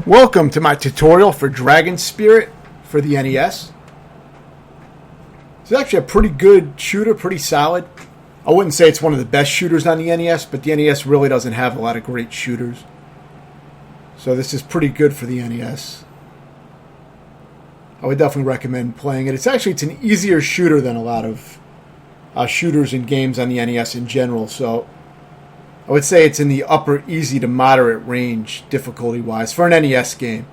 Welcome to my tutorial for Dragon Spirit for the NES. It's actually a pretty good shooter, pretty solid. I wouldn't say it's one of the best shooters on the NES, but the NES really doesn't have a lot of great shooters. So this is pretty good for the NES. I would definitely recommend playing it. It's an easier shooter than a lot of shooters and games on the NES in general. So I would say it's in the upper easy to moderate range difficulty-wise for an NES game.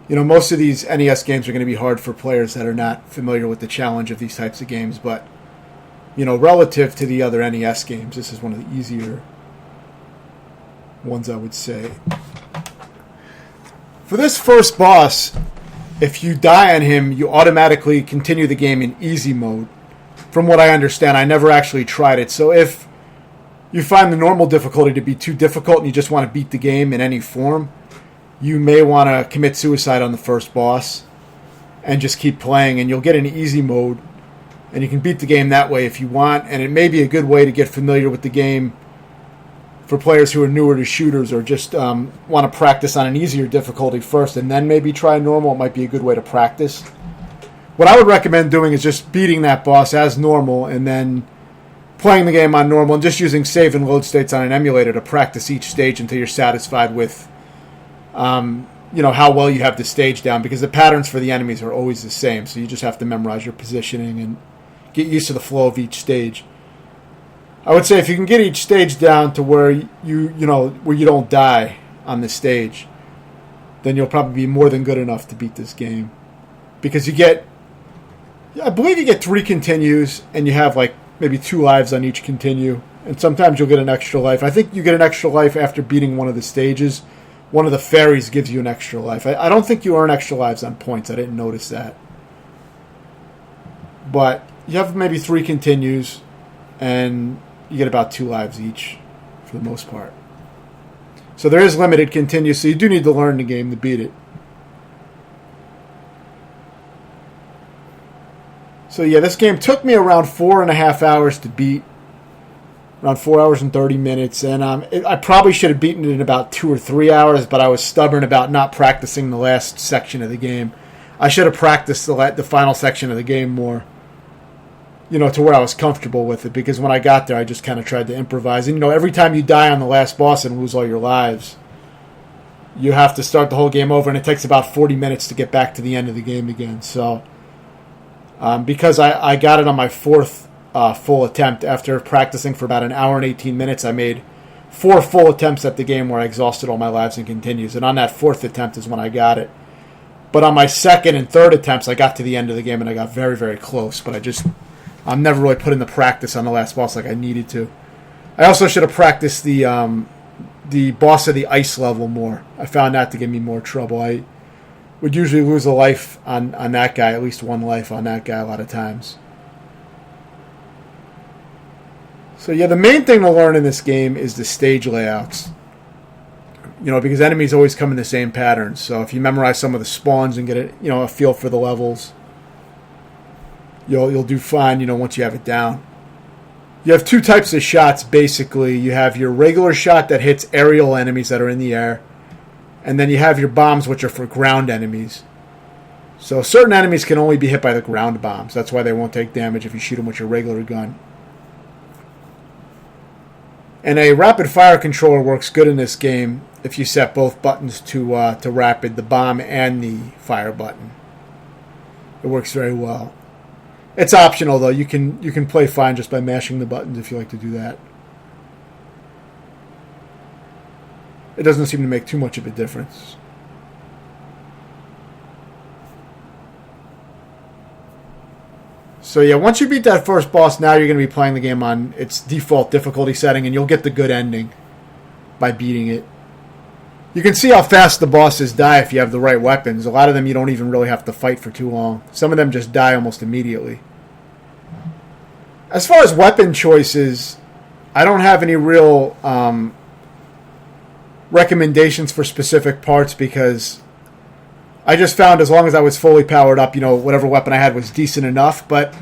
You know, most of these NES games are going to be hard for players that are not familiar with the challenge of these types of games, but, you know, relative to the other NES games, this is one of the easier ones, I would say. For this first boss, if you die on him, you automatically continue the game in easy mode. From what I understand, I never actually tried it, so if you find the normal difficulty to be too difficult and you just want to beat the game in any form, you may want to commit suicide on the first boss and just keep playing, and you'll get an easy mode, and you can beat the game that way if you want, and it may be a good way to get familiar with the game for players who are newer to shooters or just want to practice on an easier difficulty first and then maybe try normal. It might be a good way to practice. What I would recommend doing is just beating that boss as normal and then playing the game on normal and just using save and load states on an emulator to practice each stage until you're satisfied with how well you have the stage down, because the patterns for the enemies are always the same, so you just have to memorize your positioning and get used to the flow of each stage. I would say if you can get each stage down to where you don't die on the stage, then you'll probably be more than good enough to beat this game, because I believe you get 3 continues and you have like maybe 2 lives on each continue, and sometimes you'll get an extra life. I think you get an extra life after beating one of the stages. One of the fairies gives you an extra life. I don't think you earn extra lives on points. I didn't notice that. But you have maybe 3 continues, and you get about 2 lives each for the most part. So there is limited continues, so you do need to learn the game to beat it. So yeah, this game took me around 4.5 hours to beat, around 4 hours and 30 minutes, and I probably should have beaten it in about 2 or 3 hours, but I was stubborn about not practicing the last section of the game. I should have practiced the final section of the game more, to where I was comfortable with it, because when I got there, I just kind of tried to improvise. And, every time you die on the last boss and lose all your lives, you have to start the whole game over, and it takes about 40 minutes to get back to the end of the game again. So because I got it on my 4th full attempt after practicing for about an hour and 18 minutes, I made 4 full attempts at the game where I exhausted all my lives and continues. And on that 4th attempt is when I got it. But on my 2nd and 3rd attempts, I got to the end of the game and I got very, very close. But I'm never really put in the practice on the last boss like I needed to. I also should have practiced the boss of the ice level more. I found that to give me more trouble. I would usually lose a life on that guy, at least 1 life on that guy a lot of times. So yeah, the main thing to learn in this game is the stage layouts. Because enemies always come in the same patterns. So if you memorize some of the spawns and get a feel for the levels, you'll do fine, once you have it down. You have 2 types of shots, basically. You have your regular shot that hits aerial enemies that are in the air, and then you have your bombs, which are for ground enemies. So certain enemies can only be hit by the ground bombs. That's why they won't take damage if you shoot them with your regular gun. And a rapid fire controller works good in this game if you set both buttons to rapid, the bomb and the fire button. It works very well. It's optional though. You can play fine just by mashing the buttons if you like to do that. It doesn't seem to make too much of a difference. So yeah, once you beat that first boss, now you're going to be playing the game on its default difficulty setting, and you'll get the good ending by beating it. You can see how fast the bosses die if you have the right weapons. A lot of them you don't even really have to fight for too long. Some of them just die almost immediately. As far as weapon choices, I don't have any real recommendations for specific parts, because I just found as long as I was fully powered up, whatever weapon I had was decent enough. But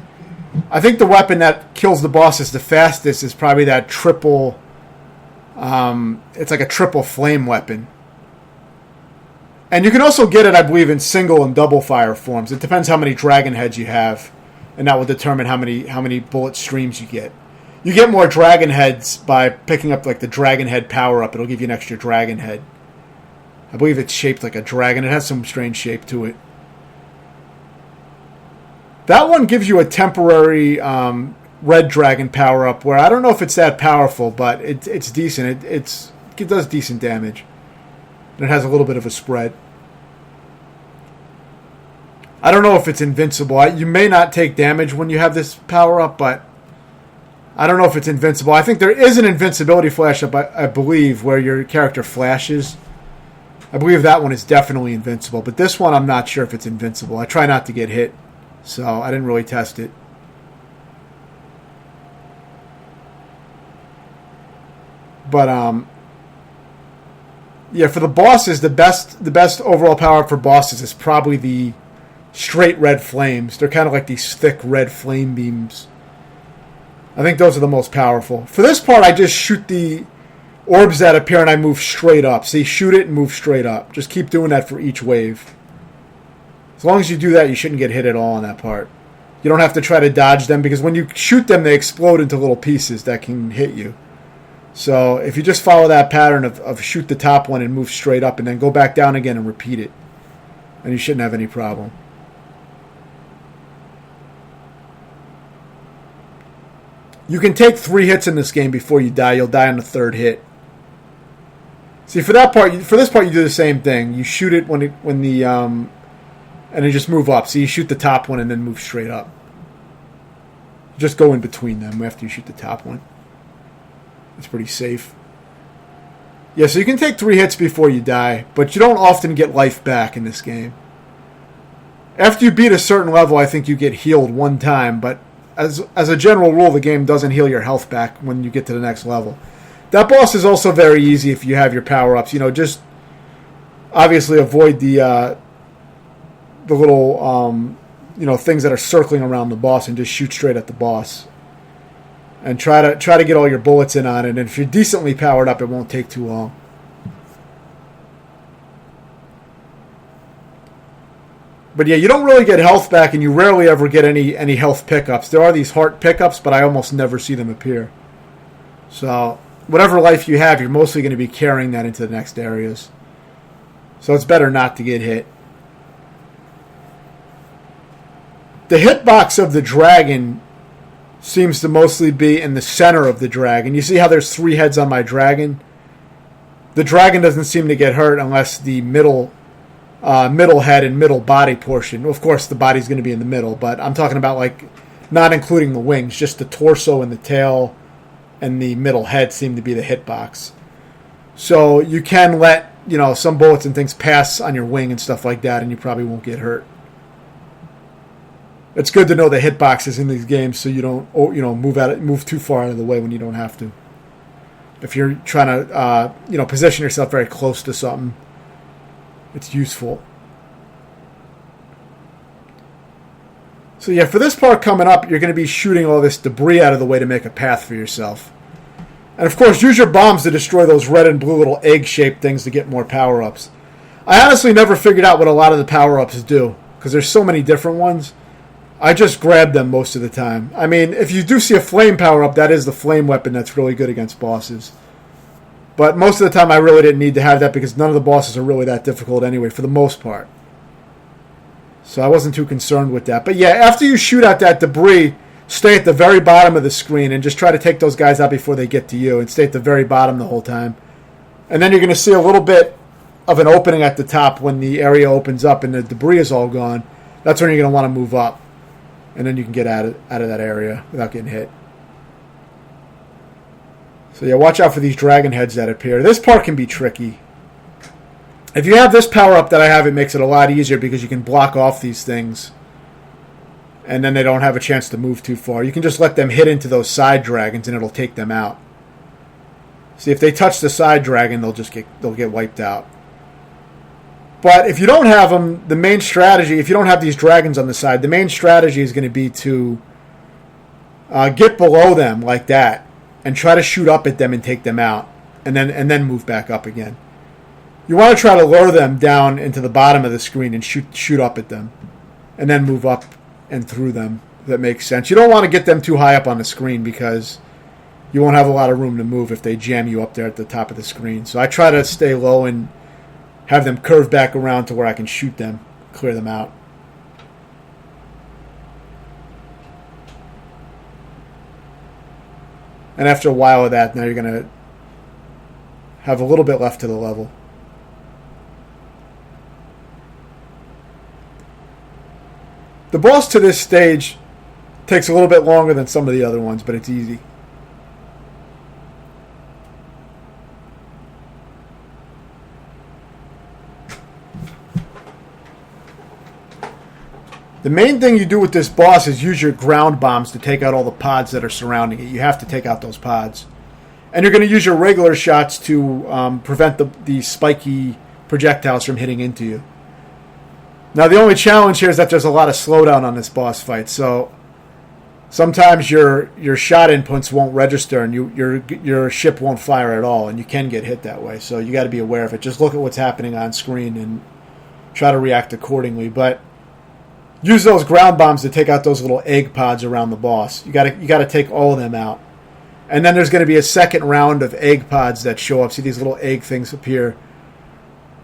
I think the weapon that kills the bosses the fastest is probably that triple It's like a triple flame weapon. And you can also get it, I believe, in single and double fire forms. It depends how many dragon heads you have, and that will determine how many bullet streams you get. You get more dragon heads by picking up like the dragon head power up. It'll give you an extra dragon head. I believe it's shaped like a dragon. It has some strange shape to it. That one gives you a temporary red dragon power up, where I don't know if it's that powerful, but it's decent. It does decent damage. And it has a little bit of a spread. I don't know if it's invincible. You may not take damage when you have this power up, but I don't know if it's invincible. I think there is an invincibility flash up, I believe, where your character flashes. I believe that one is definitely invincible, but this one I'm not sure if it's invincible. I try not to get hit, so I didn't really test it. But yeah, for the bosses, the best overall power up for bosses is probably the straight red flames. They're kind of like these thick red flame beams. I think those are the most powerful. For this part, I just shoot the orbs that appear and I move straight up. See, shoot it and move straight up. Just keep doing that for each wave. As long as you do that, you shouldn't get hit at all on that part. You don't have to try to dodge them, because when you shoot them, they explode into little pieces that can hit you. So if you just follow that pattern of shoot the top one and move straight up and then go back down again and repeat it, and you shouldn't have any problem. You can take 3 hits in this game before you die. You'll die on the 3rd hit. See, for this part, you do the same thing. You shoot it and you just move up. So you shoot the top one and then move straight up. Just go in between them after you shoot the top one. It's pretty safe. Yeah, so you can take 3 hits before you die, but you don't often get life back in this game. After you beat a certain level, I think you get healed 1 time, but as a general rule, the game doesn't heal your health back when you get to the next level. That boss is also very easy if you have your power-ups. Just obviously avoid the little things that are circling around the boss and just shoot straight at the boss. And try to get all your bullets in on it. And if you're decently powered up, it won't take too long. But yeah, you don't really get health back, and you rarely ever get any health pickups. There are these heart pickups, but I almost never see them appear. So whatever life you have, you're mostly going to be carrying that into the next areas. So it's better not to get hit. The hitbox of the dragon seems to mostly be in the center of the dragon. You see how there's 3 heads on my dragon? The dragon doesn't seem to get hurt unless the middle head and middle body portion. Of course, the body's going to be in the middle, but I'm talking about like not including the wings. Just the torso and the tail and the middle head seem to be the hitbox. So you can let some bullets and things pass on your wing and stuff like that, and you probably won't get hurt. It's good to know the hitboxes in these games so you don't move too far out of the way when you don't have to. If you're trying to position yourself very close to something, it's useful. So yeah, for this part coming up, you're going to be shooting all this debris out of the way to make a path for yourself. And of course, use your bombs to destroy ththose red and blue little egg-shaped things to get more power-ups. I honestly never figured out what a lot of the power-ups do, because there's so many different ones. I just grab them most of the time. I mean, if you do see a flame power-up, that is the flame weapon that's really good against bosses. But most of the time, I really didn't need to have that because none of the bosses are really that difficult anyway, for the most part. So I wasn't too concerned with that. But yeah, after you shoot out that debris, stay at the very bottom of the screen and just try to take those guys out before they get to you, and stay at the very bottom the whole time. And then you're going to see a little bit of an opening at the top when the area opens up and the debris is all gone. That's when you're going to want to move up. And then you can get out of that area without getting hit. So yeah, watch out for these dragon heads that appear. This part can be tricky. If you have this power-up that I have, it makes it a lot easier because you can block off these things. And then they don't have a chance to move too far. You can just let them hit into those side dragons and it'll take them out. See, if they touch the side dragon, they'll get wiped out. But if you don't have them, the main strategy, if you don't have these dragons on the side, the main strategy is going to be to get below them like that and try to shoot up at them and take them out, and then move back up again. You want to try to lure them down into the bottom of the screen and shoot up at them, and then move up and through them. If that makes sense. You don't want to get them too high up on the screen because you won't have a lot of room to move if they jam you up there at the top of the screen. So I try to stay low and have them curve back around to where I can shoot them, clear them out. And after a while of that, now you're going to have a little bit left to the level. The boss to this stage takes a little bit longer than some of the other ones, but it's easy. The main thing you do with this boss is use your ground bombs to take out all the pods that are surrounding it. You have to take out those pods. And you're going to use your regular shots to prevent the spiky projectiles from hitting into you. Now, the only challenge here is that there's a lot of slowdown on this boss fight. So sometimes your shot inputs won't register and your ship won't fire at all, and you can get hit that way. So you got to be aware of it. Just look at what's happening on screen and try to react accordingly. But use those ground bombs to take out those little egg pods around the boss. You got to take all of them out. And then there's going to be a second round of egg pods that show up. See these little egg things appear.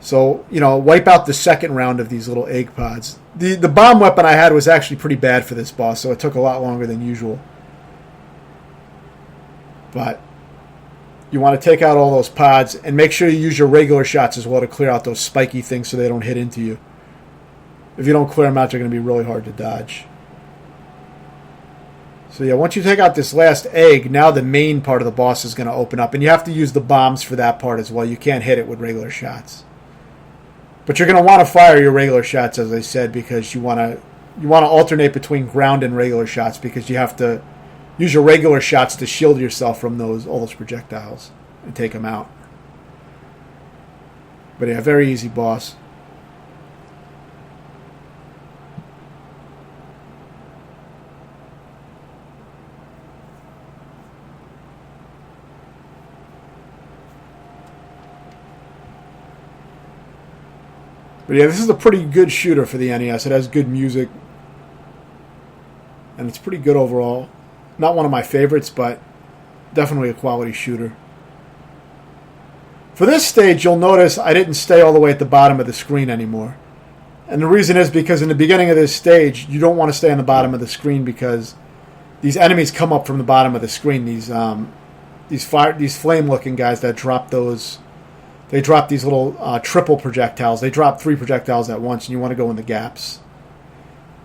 So, wipe out the second round of these little egg pods. The bomb weapon I had was actually pretty bad for this boss, so it took a lot longer than usual. But you want to take out all those pods and make sure you use your regular shots as well to clear out those spiky things so they don't hit into you. If you don't clear them out, they're going to be really hard to dodge. So yeah, once you take out this last egg, now the main part of the boss is going to open up. And you have to use the bombs for that part as well. You can't hit it with regular shots. But you're going to want to fire your regular shots, as I said, because you want to alternate between ground and regular shots because you have to use your regular shots to shield yourself from all those projectiles and take them out. But yeah, very easy boss. But yeah, this is a pretty good shooter for the NES. It has good music. And it's pretty good overall. Not one of my favorites, but definitely a quality shooter. For this stage, you'll notice I didn't stay all the way at the bottom of the screen anymore. And the reason is because in the beginning of this stage, you don't want to stay on the bottom of the screen because these enemies come up from the bottom of the screen. These flame-looking guys that drop those... They drop these little triple projectiles. They drop 3 projectiles at once, and you want to go in the gaps.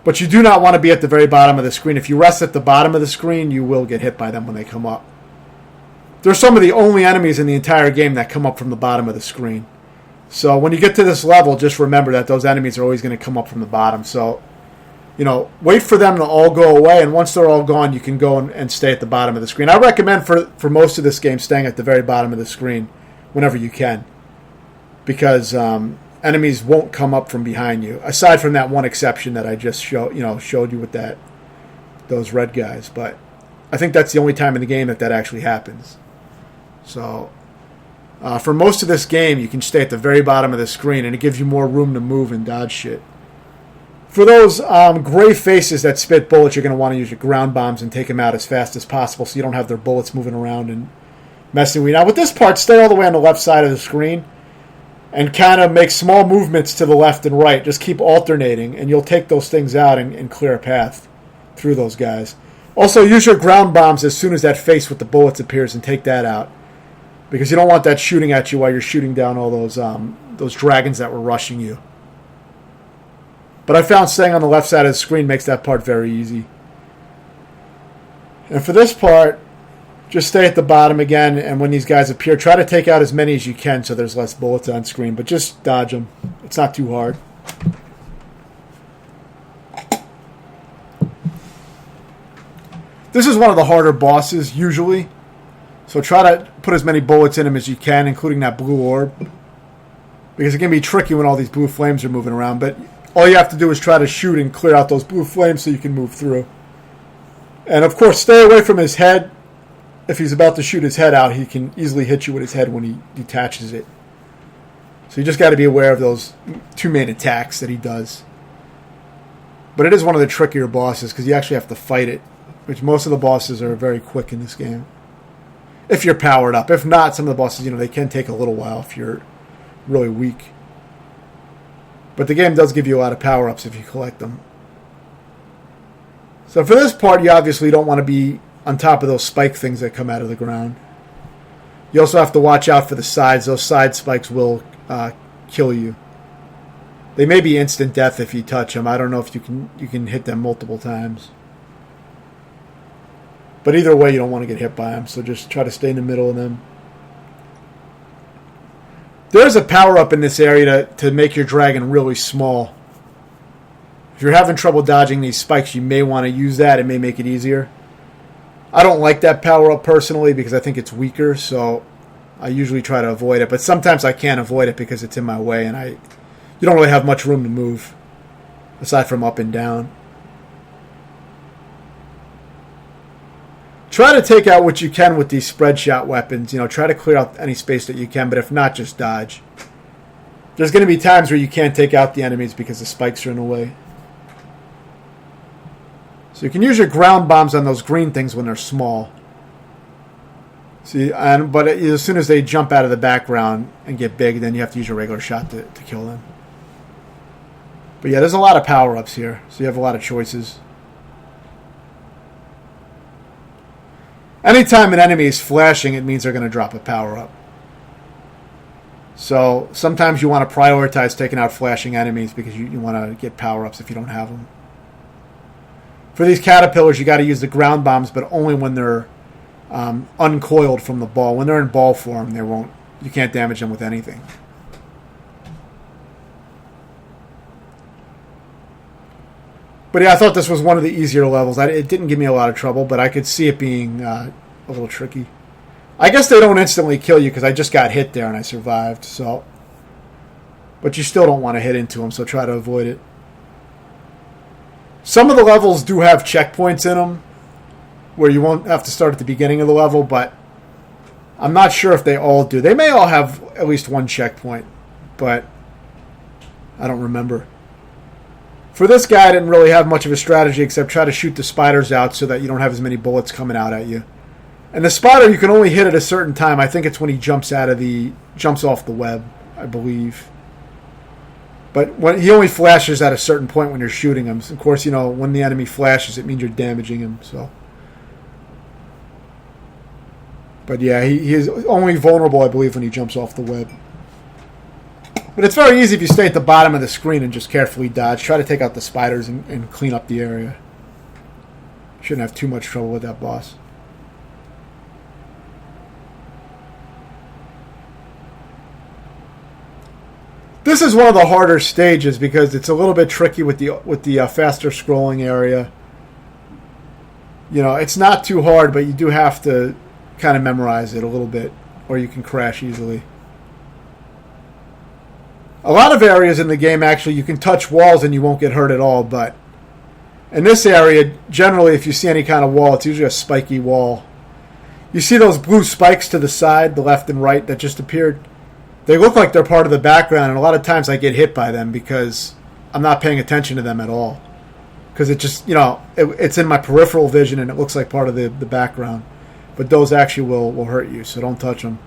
But you do not want to be at the very bottom of the screen. If you rest at the bottom of the screen, you will get hit by them when they come up. They're some of the only enemies in the entire game that come up from the bottom of the screen. So when you get to this level, just remember that those enemies are always going to come up from the bottom. So, wait for them to all go away, and once they're all gone, you can go and stay at the bottom of the screen. I recommend for most of this game staying at the very bottom of the screen whenever you can. Because enemies won't come up from behind you, aside from that one exception that I just showed you with those red guys. But I think that's the only time in the game that actually happens. So for most of this game, you can stay at the very bottom of the screen, and it gives you more room to move and dodge shit. For those gray faces that spit bullets, you're going to want to use your ground bombs and take them out as fast as possible, so you don't have their bullets moving around and messing with you. Now with this part, stay all the way on the left side of the screen. And kind of make small movements to the left and right. Just keep alternating, and you'll take those things out and clear a path through those guys. Also, use your ground bombs as soon as that face with the bullets appears and take that out. Because you don't want that shooting at you while you're shooting down all those dragons that were rushing you. But I found staying on the left side of the screen makes that part very easy. And for this part, just stay at the bottom again, and when these guys appear, try to take out as many as you can so there's less bullets on screen, but just dodge them. It's not too hard. This is one of the harder bosses, usually, so try to put as many bullets in him as you can, including that blue orb, because it can be tricky when all these blue flames are moving around, but all you have to do is try to shoot and clear out those blue flames so you can move through. And, of course, stay away from his head. If he's about to shoot his head out, he can easily hit you with his head when he detaches it. So you just got to be aware of those two main attacks that he does. But it is one of the trickier bosses because you actually have to fight it, which most of the bosses are very quick in this game. If you're powered up. If not, some of the bosses, they can take a little while if you're really weak. But the game does give you a lot of power-ups if you collect them. So for this part, you obviously don't want to be on top of those spike things that come out of the ground. You also have to watch out for the sides. Those side spikes will kill you. They may be instant death if you touch them. I don't know if you can hit them multiple times. But either way, you don't want to get hit by them, so just try to stay in the middle of them. There's a power-up in this area to make your dragon really small. If you're having trouble dodging these spikes, you may want to use that. It may make it easier. I don't like that power-up personally because I think it's weaker, so I usually try to avoid it. But sometimes I can't avoid it because it's in my way, and you don't really have much room to move, aside from up and down. Try to take out what you can with these spread shot weapons. Try to clear out any space that you can, but if not, just dodge. There's going to be times where you can't take out the enemies because the spikes are in the way. So you can use your ground bombs on those green things when they're small. But as soon as they jump out of the background and get big, then you have to use your regular shot to kill them. But yeah, there's a lot of power-ups here, so you have a lot of choices. Anytime an enemy is flashing, it means they're going to drop a power-up. So sometimes you want to prioritize taking out flashing enemies because you want to get power-ups if you don't have them. For these caterpillars, you got to use the ground bombs, but only when they're uncoiled from the ball. When they're in ball form, you can't damage them with anything. But yeah, I thought this was one of the easier levels. It didn't give me a lot of trouble, but I could see it being a little tricky. I guess they don't instantly kill you because I just got hit there and I survived. But you still don't want to hit into them, so try to avoid it. Some of the levels do have checkpoints in them where you won't have to start at the beginning of the level, but I'm not sure if they all do. They may all have at least one checkpoint, but I don't remember. For this guy, I didn't really have much of a strategy except try to shoot the spiders out so that you don't have as many bullets coming out at you. And the spider, you can only hit at a certain time. I think it's when he jumps off the web, I believe. But when he only flashes at a certain point when you're shooting him. Of course, when the enemy flashes, it means you're damaging him. So, but yeah, he is only vulnerable, I believe, when he jumps off the web. But it's very easy if you stay at the bottom of the screen and just carefully dodge. Try to take out the spiders and clean up the area. Shouldn't have too much trouble with that boss. This is one of the harder stages because it's a little bit tricky with the faster scrolling area. It's not too hard, but you do have to kind of memorize it a little bit, or you can crash easily. A lot of areas in the game, actually, you can touch walls and you won't get hurt at all, but in this area, generally, if you see any kind of wall, it's usually a spiky wall. You see those blue spikes to the side, the left and right, that just appeared? They look like they're part of the background, and a lot of times I get hit by them because I'm not paying attention to them at all. Because it just, it's in my peripheral vision and it looks like part of the background. But those actually will hurt you, so don't touch them.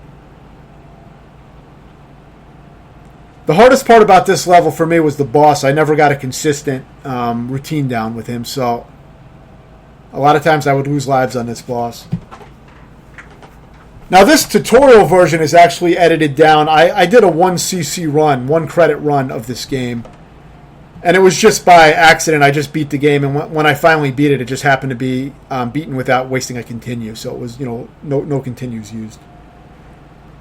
The hardest part about this level for me was the boss. I never got a consistent routine down with him, so a lot of times I would lose lives on this boss. Now this tutorial version is actually edited down. I did a 1cc run, 1 credit run of this game. And it was just by accident. I just beat the game, and when I finally beat it, it just happened to be beaten without wasting a continue. So it was, no continues used.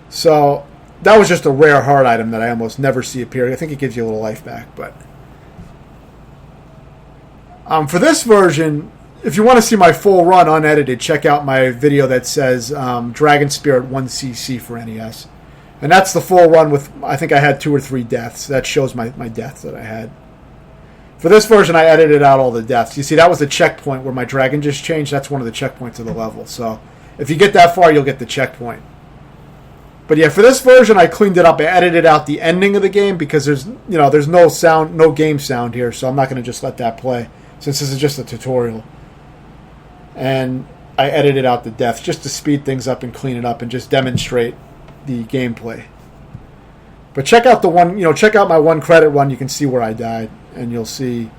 So that was just a rare hard item that I almost never see appear. I think it gives you a little life back. But for this version, if you want to see my full run unedited, check out my video that says Dragon Spirit 1cc for NES. And that's the full run with, I think I had 2 or 3 deaths. That shows my deaths that I had. For this version, I edited out all the deaths. You see, that was the checkpoint where my dragon just changed. That's one of the checkpoints of the level. So if you get that far, you'll get the checkpoint. But yeah, for this version, I cleaned it up. I edited out the ending of the game because there's no sound, no game sound here, so I'm not going to just let that play since this is just a tutorial. And I edited out the deaths just to speed things up and clean it up and just demonstrate the gameplay. But check out check out my 1 credit run. You can see where I died, and you'll see.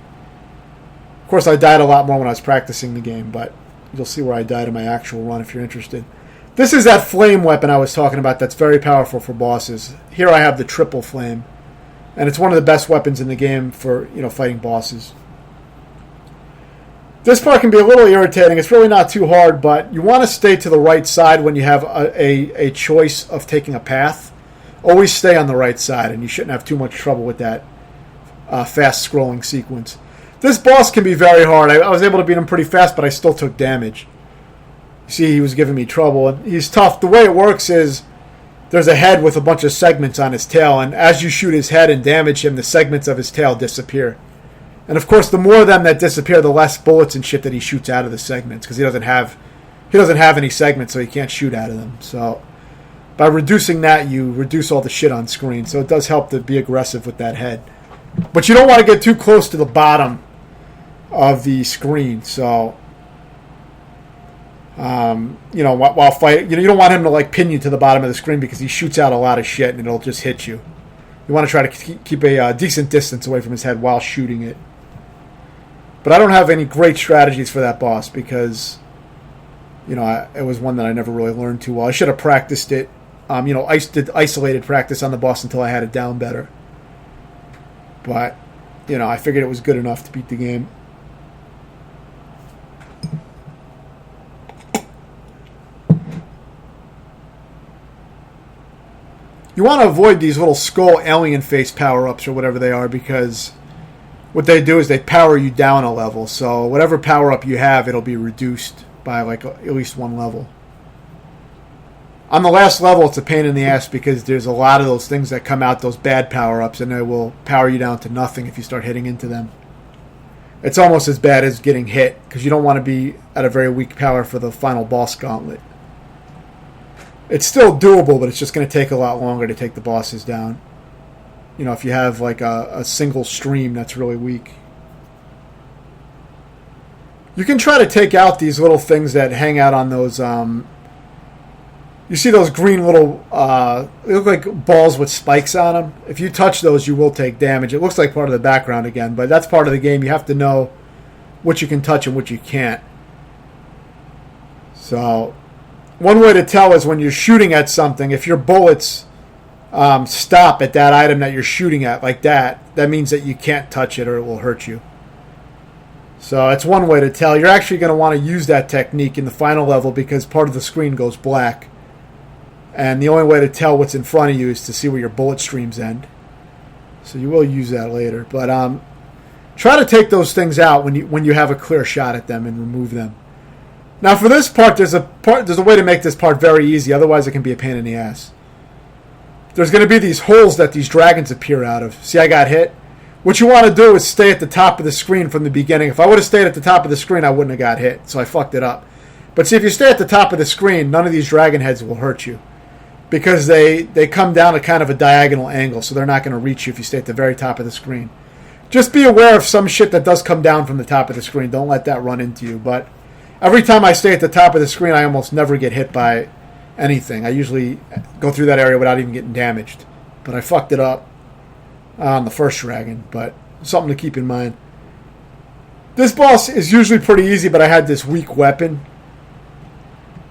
Of course, I died a lot more when I was practicing the game, but you'll see where I died in my actual run if you're interested. This is that flame weapon I was talking about that's very powerful for bosses. Here I have the triple flame, and it's one of the best weapons in the game for fighting bosses. This part can be a little irritating. It's really not too hard, but you want to stay to the right side when you have a choice of taking a path. Always stay on the right side, and you shouldn't have too much trouble with that fast-scrolling sequence. This boss can be very hard. I was able to beat him pretty fast, but I still took damage. You see, he was giving me trouble, and he's tough. The way it works is there's a head with a bunch of segments on his tail, and as you shoot his head and damage him, the segments of his tail disappear. And of course, the more of them that disappear, the less bullets and shit that he shoots out of the segments, because he doesn't have any segments, so he can't shoot out of them. So by reducing that, you reduce all the shit on screen. So it does help to be aggressive with that head. But you don't want to get too close to the bottom of the screen. So while fighting, you don't want him to pin you to the bottom of the screen because he shoots out a lot of shit and it'll just hit you. You want to try to keep a decent distance away from his head while shooting it. But I don't have any great strategies for that boss because, it was one that I never really learned too well. I should have practiced it. I did isolated practice on the boss until I had it down better. But, I figured it was good enough to beat the game. You want to avoid these little skull alien face power-ups or whatever they are because what they do is they power you down a level. So whatever power-up you have, it'll be reduced by at least 1 level. On the last level, it's a pain in the ass because there's a lot of those things that come out, those bad power-ups, and they will power you down to nothing if you start hitting into them. It's almost as bad as getting hit because you don't want to be at a very weak power for the final boss gauntlet. It's still doable, but it's just going to take a lot longer to take the bosses down. If you have a single stream that's really weak. You can try to take out these little things that hang out on those, you see those green little, they look like balls with spikes on them. If you touch those, you will take damage. It looks like part of the background again, but that's part of the game. You have to know what you can touch and what you can't. So one way to tell is when you're shooting at something, if your bullets stop at that item that you're shooting at like that means that you can't touch it or it will hurt you. So it's one way to tell. You're actually going to want to use that technique in the final level because part of the screen goes black. And the only way to tell what's in front of you is to see where your bullet streams end. So you will use that later. But try to take those things out when you have a clear shot at them and remove them. Now for this part, there's a way to make this part very easy. Otherwise, it can be a pain in the ass. There's going to be these holes that these dragons appear out of. See, I got hit. What you want to do is stay at the top of the screen from the beginning. If I would have stayed at the top of the screen, I wouldn't have got hit. So I fucked it up. But see, if you stay at the top of the screen, none of these dragon heads will hurt you. Because they come down at kind of a diagonal angle, so they're not going to reach you if you stay at the very top of the screen. Just be aware of some shit that does come down from the top of the screen. Don't let that run into you. But every time I stay at the top of the screen, I almost never get hit by anything. I usually go through that area without even getting damaged. But I fucked it up on the first dragon. But something to keep in mind. This boss is usually pretty easy, but I had this weak weapon.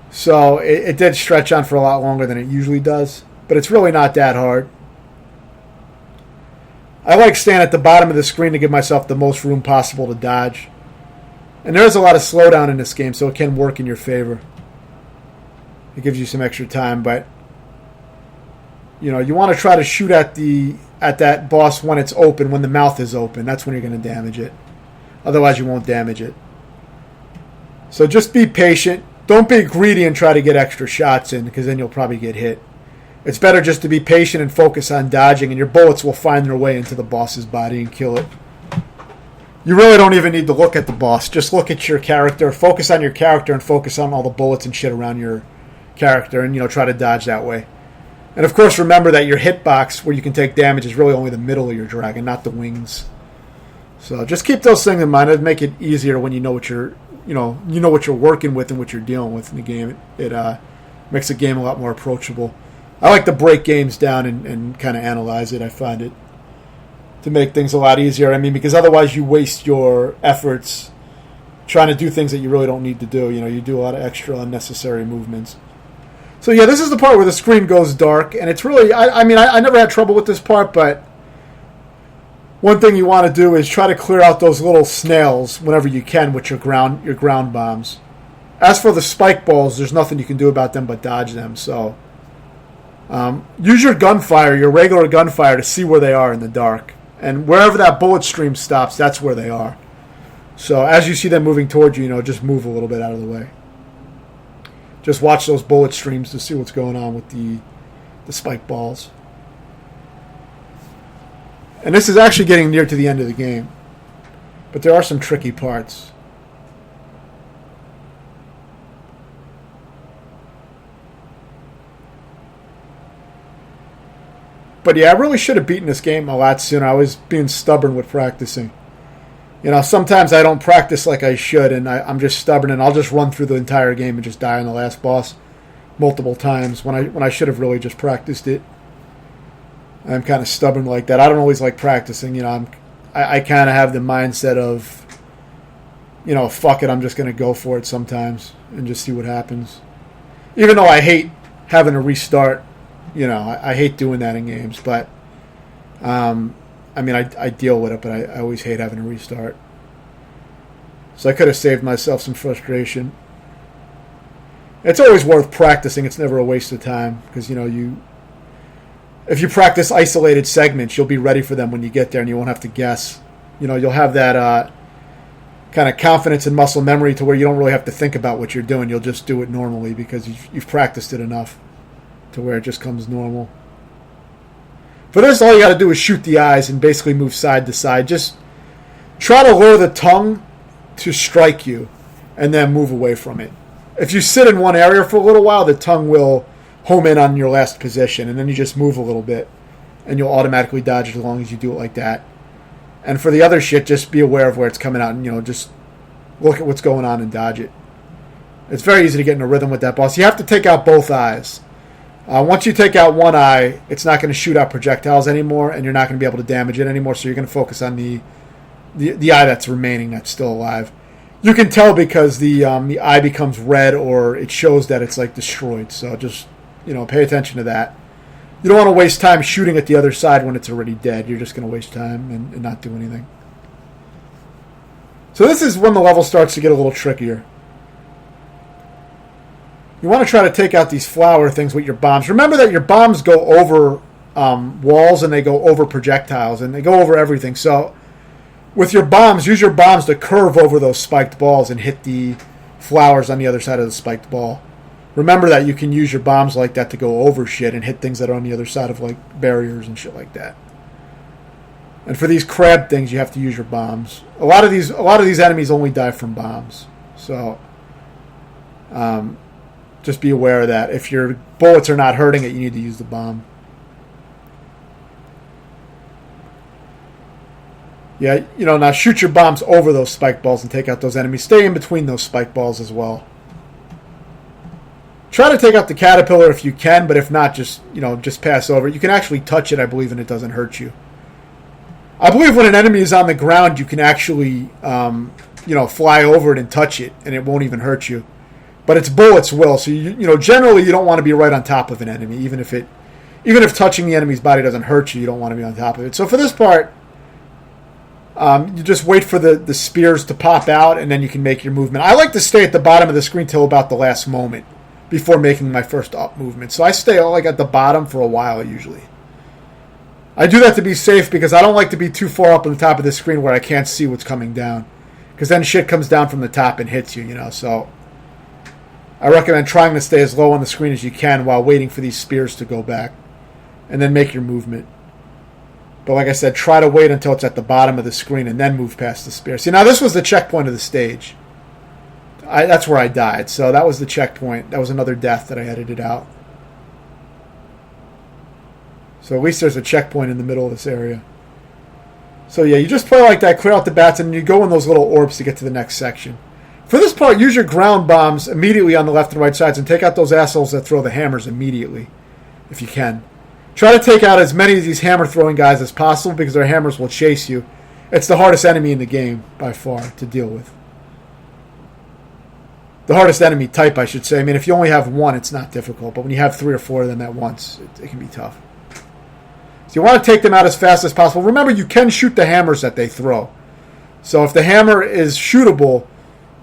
So it did stretch on for a lot longer than it usually does. But it's really not that hard. I like staying at the bottom of the screen to give myself the most room possible to dodge. And there is a lot of slowdown in this game, so it can work in your favor. It gives you some extra time, but you want to try to shoot at that boss when it's open, when the mouth is open. That's when you're going to damage it. Otherwise, you won't damage it. So just be patient. Don't be greedy and try to get extra shots in, because then you'll probably get hit. It's better just to be patient and focus on dodging, and your bullets will find their way into the boss's body and kill it. You really don't even need to look at the boss. Just look at your character. Focus on your character and focus on all the bullets and shit around your character, and try to dodge that way. And of course, remember that your hitbox where you can take damage is really only the middle of your dragon, not the wings. So just keep those things in mind. It'd make it easier when you know what you're what you're working with and what you're dealing with in the game. It makes the game a lot more approachable. I like to break games down and kind of analyze it. I find it to make things a lot easier. I mean, because otherwise you waste your efforts trying to do things that you really don't need to do. You do a lot of extra unnecessary movements. So yeah, this is the part where the screen goes dark, and it's really, I never had trouble with this part, but one thing you want to do is try to clear out those little snails whenever you can with your ground bombs. As for the spike balls, there's nothing you can do about them but dodge them. So use your gunfire, your regular gunfire, to see where they are in the dark. And wherever that bullet stream stops, that's where they are. So as you see them moving towards you, just move a little bit out of the way. Just watch those bullet streams to see what's going on with the spike balls. And this is actually getting near to the end of the game. But there are some tricky parts. But yeah, I really should have beaten this game a lot sooner. I was being stubborn with practicing. Sometimes I don't practice like I should, and I'm just stubborn, and I'll just run through the entire game and just die on the last boss multiple times when I should have really just practiced it. I'm kind of stubborn like that. I don't always like practicing. I kind of have the mindset of, fuck it, I'm just going to go for it sometimes and just see what happens. Even though I hate having to restart, I hate doing that in games, but I deal with it, but I always hate having to restart. So I could have saved myself some frustration. It's always worth practicing. It's never a waste of time because, if you practice isolated segments, you'll be ready for them when you get there and you won't have to guess. You'll have that kind of confidence and muscle memory to where you don't really have to think about what you're doing. You'll just do it normally because you've practiced it enough to where it just comes normal. For this, all you got to do is shoot the eyes and basically move side to side. Just try to lure the tongue to strike you and then move away from it. If you sit in one area for a little while, the tongue will home in on your last position, and then you just move a little bit, and you'll automatically dodge as long as you do it like that. And for the other shit, just be aware of where it's coming out and, just look at what's going on and dodge it. It's very easy to get in a rhythm with that boss. You have to take out both eyes. Once you take out one eye, it's not going to shoot out projectiles anymore, and you're not going to be able to damage it anymore, so you're going to focus on the eye that's remaining, that's still alive. You can tell because the eye becomes red, or it shows that it's like destroyed, so just pay attention to that. You don't want to waste time shooting at the other side when it's already dead. You're just going to waste time and not do anything. So this is when the level starts to get a little trickier. You want to try to take out these flower things with your bombs. Remember that your bombs go over walls and they go over projectiles and they go over everything. So with your bombs, use your bombs to curve over those spiked balls and hit the flowers on the other side of the spiked ball. Remember that you can use your bombs like that to go over shit and hit things that are on the other side of like barriers and shit like that. And for these crab things, you have to use your bombs. A lot of these enemies only die from bombs. So just be aware of that. If your bullets are not hurting it, you need to use the bomb. Yeah, now shoot your bombs over those spike balls and take out those enemies. Stay in between those spike balls as well. Try to take out the caterpillar if you can, but if not, just pass over it. You can actually touch it, I believe, and it doesn't hurt you. I believe when an enemy is on the ground, you can actually, fly over it and touch it, and it won't even hurt you. But its bullets will. So generally, you don't want to be right on top of an enemy, even if touching the enemy's body doesn't hurt you. You don't want to be on top of it. So for this part, you just wait for the spears to pop out, and then you can make your movement. I like to stay at the bottom of the screen till about the last moment before making my first up movement. So I stay at the bottom for a while usually. I do that to be safe because I don't like to be too far up on the top of the screen where I can't see what's coming down. Because then shit comes down from the top and hits you, So I recommend trying to stay as low on the screen as you can while waiting for these spears to go back. And then make your movement. But like I said, try to wait until it's at the bottom of the screen and then move past the spear. See, now this was the checkpoint of the stage. That's where I died. So that was the checkpoint. That was another death that I edited out. So at least there's a checkpoint in the middle of this area. So yeah, you just play like that, clear out the bats, and you go in those little orbs to get to the next section. For this part, use your ground bombs immediately on the left and right sides and take out those assholes that throw the hammers immediately, if you can. Try to take out as many of these hammer-throwing guys as possible because their hammers will chase you. It's the hardest enemy in the game, by far, to deal with. The hardest enemy type, I should say. I mean, if you only have one, it's not difficult. But when you have 3 or 4 of them at once, it can be tough. So you want to take them out as fast as possible. Remember, you can shoot the hammers that they throw. So if the hammer is shootable,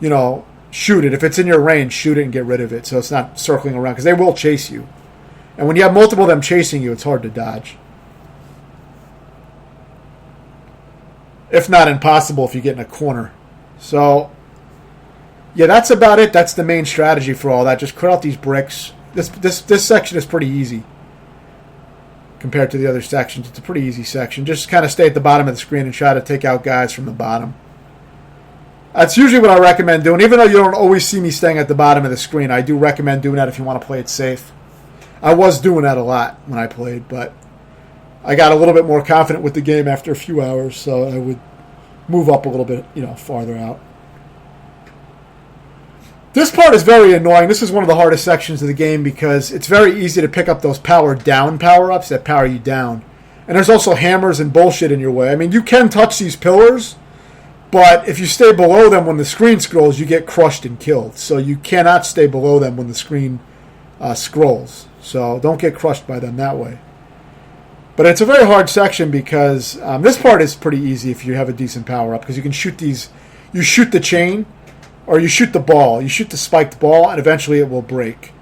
you know, shoot it. If it's in your range, shoot it and get rid of it so it's not circling around because they will chase you. And when you have multiple of them chasing you, it's hard to dodge. If not impossible if you get in a corner. So, yeah, that's about it. That's the main strategy for all that. Just clear out these bricks. This section is pretty easy compared to the other sections. It's a pretty easy section. Just kind of stay at the bottom of the screen and try to take out guys from the bottom. That's usually what I recommend doing. Even though you don't always see me staying at the bottom of the screen, I do recommend doing that if you want to play it safe. I was doing that a lot when I played, but I got a little bit more confident with the game after a few hours, so I would move up a little bit, you know, farther out. This part is very annoying. This is one of the hardest sections of the game because it's very easy to pick up those power down power-ups that power you down. And there's also hammers and bullshit in your way. I mean, you can touch these pillars, but if you stay below them when the screen scrolls, you get crushed and killed. So you cannot stay below them when the screen scrolls. So don't get crushed by them that way. But it's a very hard section because this part is pretty easy if you have a decent power-up because you can shoot these. You shoot the chain or you shoot the ball. You shoot the spiked ball and eventually it will break.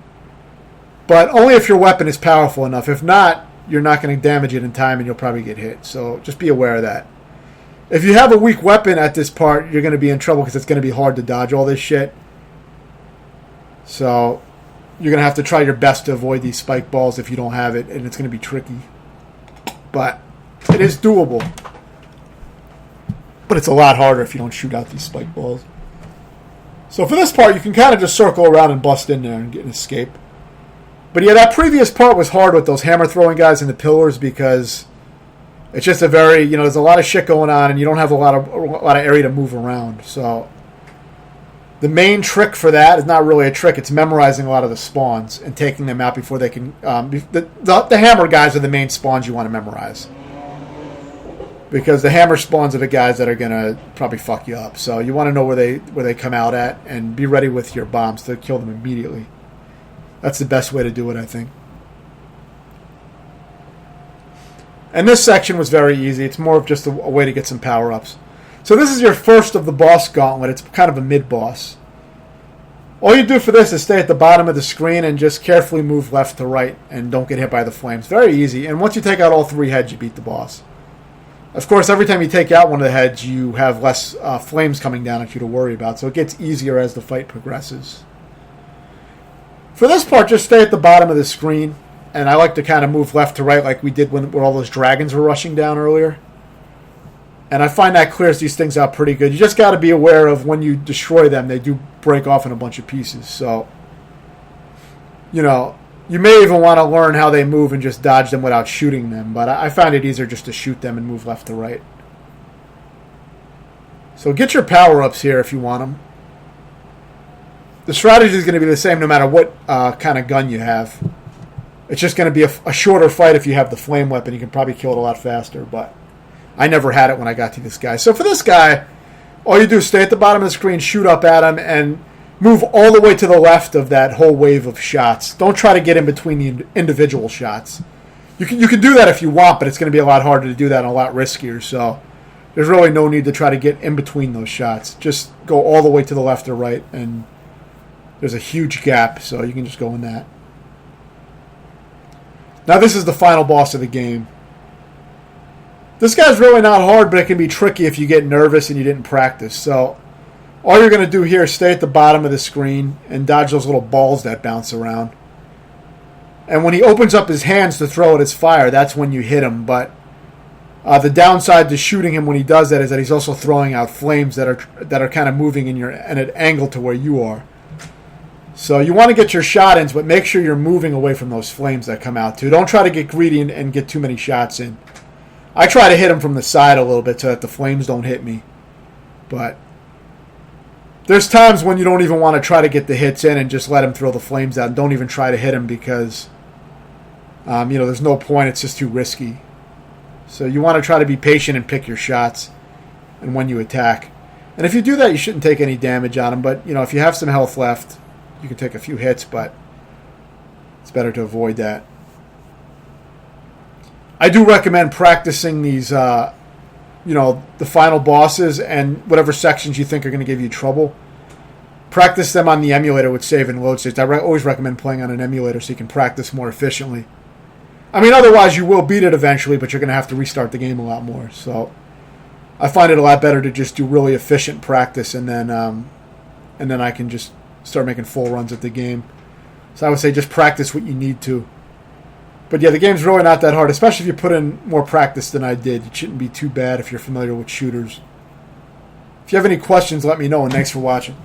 But only if your weapon is powerful enough. If not, you're not going to damage it in time and you'll probably get hit. So just be aware of that. If you have a weak weapon at this part, you're going to be in trouble because it's going to be hard to dodge all this shit. So you're going to have to try your best to avoid these spike balls if you don't have it, and it's going to be tricky. But it is doable. But it's a lot harder if you don't shoot out these spike balls. So for this part, you can kind of just circle around and bust in there and get an escape. But yeah, that previous part was hard with those hammer-throwing guys in the pillars because it's just a very, you know, there's a lot of shit going on and you don't have a lot of area to move around. So the main trick for that is not really a trick. It's memorizing a lot of the spawns and taking them out before they can... The hammer guys are the main spawns you want to memorize. Because the hammer spawns are the guys that are going to probably fuck you up. So you want to know where they come out at and be ready with your bombs to kill them immediately. That's the best way to do it, I think. And this section was very easy. It's more of just a way to get some power-ups. So this is your first of the boss gauntlet. It's kind of a mid-boss. All you do for this is stay at the bottom of the screen and just carefully move left to right and don't get hit by the flames. Very easy. And once you take out all 3 heads, you beat the boss. Of course, every time you take out one of the heads, you have less flames coming down at you to worry about. So it gets easier as the fight progresses. For this part, just stay at the bottom of the screen. And I like to kind of move left to right like we did when all those dragons were rushing down earlier. And I find that clears these things out pretty good. You just got to be aware of when you destroy them, they do break off in a bunch of pieces. So, you know, you may even want to learn how they move and just dodge them without shooting them. But I find it easier just to shoot them and move left to right. So get your power-ups here if you want them. The strategy is going to be the same no matter what kind of gun you have. It's just going to be a shorter fight if you have the flame weapon. You can probably kill it a lot faster, but I never had it when I got to this guy. So for this guy, all you do is stay at the bottom of the screen, shoot up at him, and move all the way to the left of that whole wave of shots. Don't try to get in between the individual shots. You can do that if you want, but it's going to be a lot harder to do that and a lot riskier. So there's really no need to try to get in between those shots. Just go all the way to the left or right, and there's a huge gap, so you can just go in that. Now this is the final boss of the game. This guy's really not hard, but it can be tricky if you get nervous and you didn't practice. So all you're going to do here is stay at the bottom of the screen and dodge those little balls that bounce around. And when he opens up his hands to throw at his fire, that's when you hit him. But the downside to shooting him when he does that is that he's also throwing out flames that are kind of moving at an angle to where you are. So you want to get your shot in, but make sure you're moving away from those flames that come out too. Don't try to get greedy and get too many shots in. I try to hit them from the side a little bit so that the flames don't hit me. But there's times when you don't even want to try to get the hits in and just let him throw the flames out. And don't even try to hit him because, there's no point. It's just too risky. So you want to try to be patient and pick your shots and when you attack. And if you do that, you shouldn't take any damage on him. But, if you have some health left, you can take a few hits, but it's better to avoid that. I do recommend practicing these, the final bosses and whatever sections you think are going to give you trouble. Practice them on the emulator with save and load states. I always recommend playing on an emulator so you can practice more efficiently. Otherwise you will beat it eventually, but you're going to have to restart the game a lot more. So I find it a lot better to just do really efficient practice, and then I can just start making full runs at the game. So I would say just practice what you need to. But yeah, the game's really not that hard, especially if you put in more practice than I did. It shouldn't be too bad if you're familiar with shooters. If you have any questions, let me know, and thanks for watching.